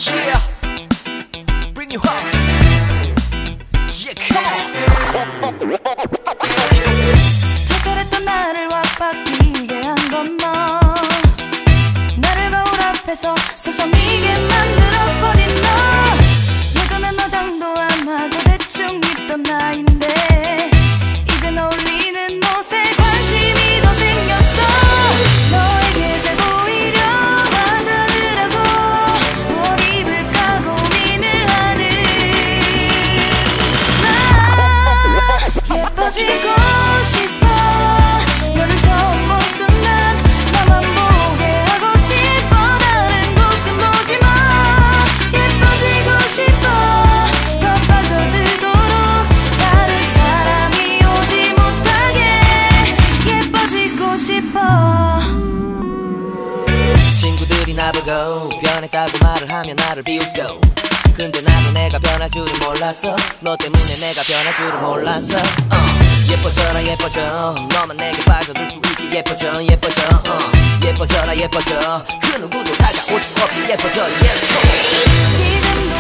Yeah, bring you home. Yeah, come on. 특별했던 나를 왁박이게 한 건 너. 나를 거울 앞에서 서성이게 만들어버린 너. 예전엔 화장도 안 하고 대충 입던 나인데 이젠 어울리는 옷에 관심이 더 생겼어. 너에게 잘 보이려 화장을 하고 뭘 입을까 고민을 하는 나. 예뻐지고 싶어. 너를 처음 본 순간 나만 보게 하고 싶어. 다른 곳은 보지 마. 예뻐지고 싶어. 더 빠져들도록 다른 사람이 오지 못하게 예뻐지고 싶어. 친구들이 나보고 변했다고 말을 하면 나를 비웃고, 근데 나도 내가 변할 줄은 몰랐어. 너 때문에 내가 변할 줄은 몰랐어. 예뻐져라 예뻐져. 너만 내게 빠져들 수 있게 예뻐져 예뻐져. 예뻐져라 예뻐져. 그 누구도 다가올 수 없게 예뻐져. Yes, come on. 지금도